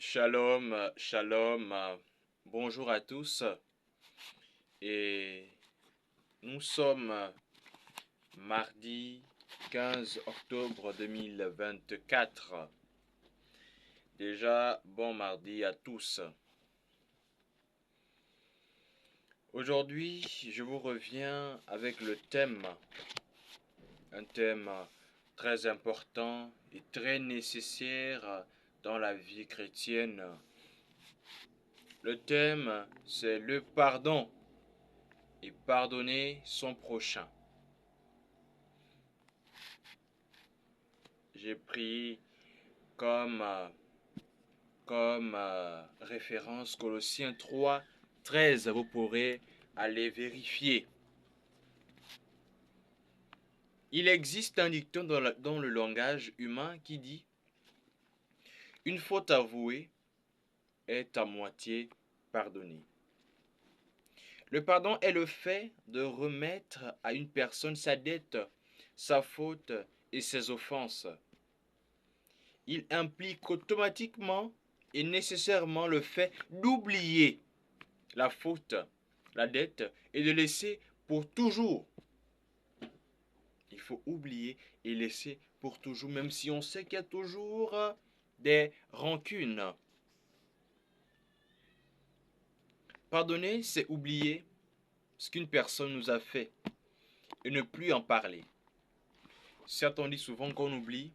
Shalom, shalom, bonjour à tous et nous sommes mardi 15 octobre 2024. Déjà, bon mardi à tous. Aujourd'hui, je vous reviens avec le thème, un thème très important et très nécessaire dans la vie chrétienne. Le thème, c'est le pardon et pardonner son prochain. J'ai pris comme, référence Colossiens 3, 13. Vous pourrez aller vérifier. Il existe un dicton dans le langage humain qui dit « Une faute avouée est à moitié pardonnée ». Le pardon est le fait de remettre à une personne sa dette, sa faute et ses offenses. Il implique automatiquement et nécessairement le fait d'oublier la faute, la dette et de laisser pour toujours. Il faut oublier et laisser pour toujours, même si on sait qu'il y a toujours des rancunes. Pardonner, c'est oublier ce qu'une personne nous a fait et ne plus en parler. Certes, on dit souvent qu'on oublie,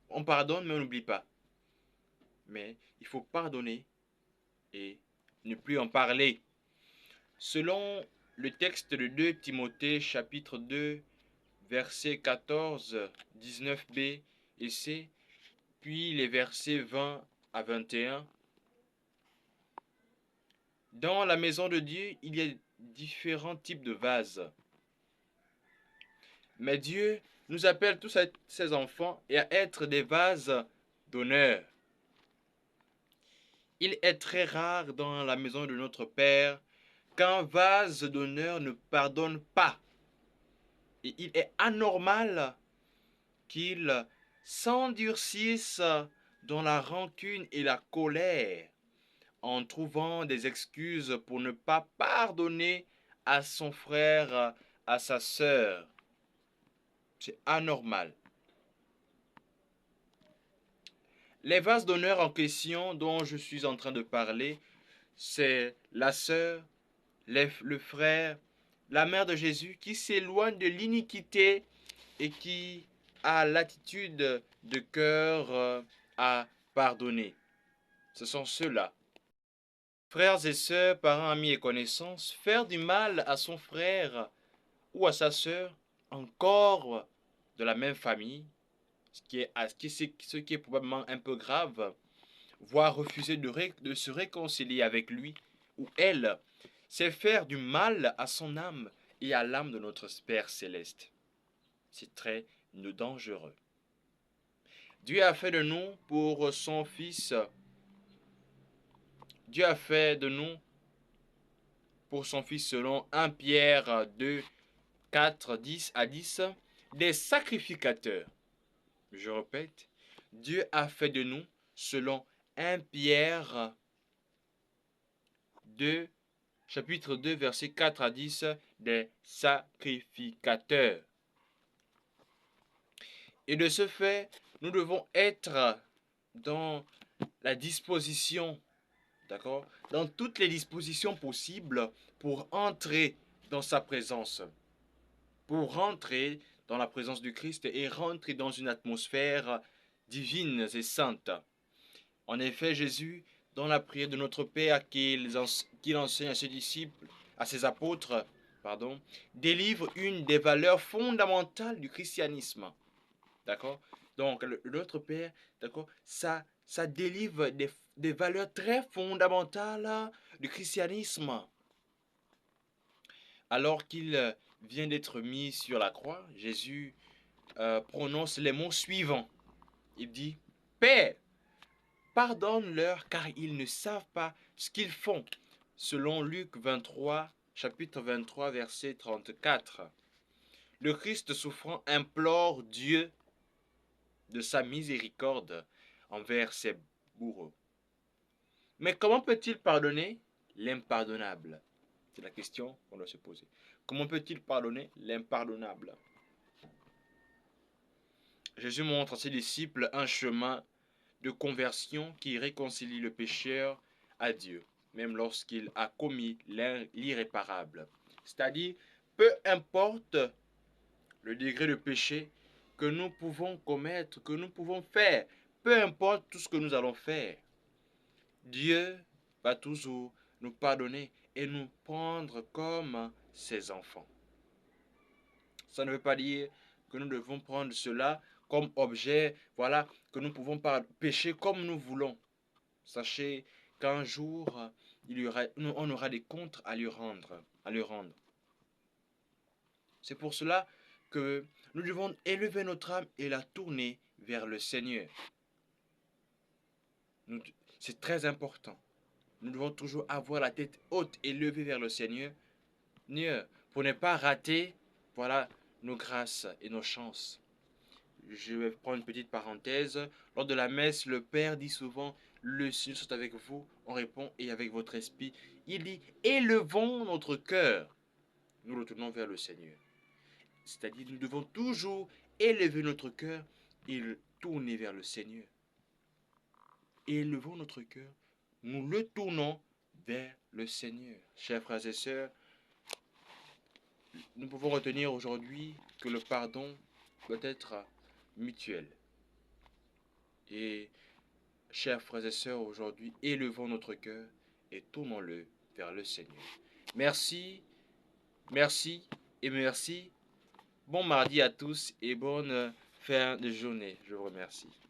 on pardonne mais on n'oublie pas. Mais il faut pardonner et ne plus en parler. Selon le texte de 2 Timothée chapitre 2, versets 14, 19b et c, puis les versets 20 à 21, dans la maison de Dieu, il y a différents types de vases. Mais Dieu nous appelle tous ses enfants et à être des vases d'honneur. Il est très rare dans la maison de notre Père qu'un vase d'honneur ne pardonne pas. Et il est anormal qu'il s'endurcisse dans la rancune et la colère en trouvant des excuses pour ne pas pardonner à son frère, à sa sœur. C'est anormal. Les vases d'honneur en question dont je suis en train de parler, c'est la sœur, le frère, la mère de Jésus qui s'éloigne de l'iniquité et qui a l'attitude de cœur à pardonner. Ce sont ceux-là. Frères et sœurs, parents, amis et connaissances, faire du mal à son frère ou à sa sœur, encore de la même famille, ce qui est probablement un peu grave, voire refuser de se réconcilier avec lui ou elle, c'est faire du mal à son âme et à l'âme de notre Père céleste. C'est très dangereux. Dieu a fait de nous pour son Fils. Dieu a fait de nous pour son Fils selon 1 Pierre 2, 4, 10 à 10, des sacrificateurs. Je répète, Dieu a fait de nous, selon 1 Pierre 2, chapitre 2, versets 4 à 10, des sacrificateurs. Et de ce fait, nous devons être dans la disposition, d'accord, dans toutes les dispositions possibles pour entrer dans sa présence, pour rentrer dans la présence du Christ et rentrer dans une atmosphère divine et sainte. En effet, Jésus, dans la prière de notre Père qu'il enseigne à ses disciples, à ses apôtres, délivre une des valeurs fondamentales du christianisme. D'accord? Donc, notre Père, d'accord, ça délivre des valeurs très fondamentales du christianisme. Alors qu'il vient d'être mis sur la croix, Jésus prononce les mots suivants. Il dit, Père, pardonne-leur car ils ne savent pas ce qu'ils font. Selon Luc 23, chapitre 23, verset 34. Le Christ souffrant implore Dieu de sa miséricorde envers ses bourreau. Mais comment peut-il pardonner l'impardonnable? C'est la question qu'on doit se poser. Comment peut-il pardonner l'impardonnable? Jésus montre à ses disciples un chemin de conversion qui réconcilie le pécheur à Dieu, même lorsqu'il a commis l'irréparable. C'est-à-dire, peu importe le degré de péché que nous pouvons commettre, que nous pouvons faire, peu importe tout ce que nous allons faire, Dieu va toujours nous pardonner et nous prendre comme ses enfants. Ça ne veut pas dire que nous devons prendre cela comme objet, voilà, que nous pouvons pas pécher comme nous voulons. Sachez qu'un jour, on aura des comptes à lui rendre. C'est pour cela que nous devons élever notre âme et la tourner vers le Seigneur. C'est très important. Nous devons toujours avoir la tête haute et levée vers le Seigneur, pour ne pas rater, voilà, nos grâces et nos chances. Je vais prendre une petite parenthèse. Lors de la messe, le Père dit souvent, le Seigneur soit avec vous. On répond, et avec votre esprit. Il dit, élevons notre cœur. Nous le tournons vers le Seigneur. C'est-à-dire, nous devons toujours élever notre cœur et le tourner vers le Seigneur. Élevons notre cœur, nous le tournons vers le Seigneur. Chers frères et sœurs, nous pouvons retenir aujourd'hui que le pardon doit être mutuel. Et, chers frères et sœurs, aujourd'hui, élevons notre cœur et tournons-le vers le Seigneur. Merci, merci et merci. Bon mardi à tous et bonne fin de journée. Je vous remercie.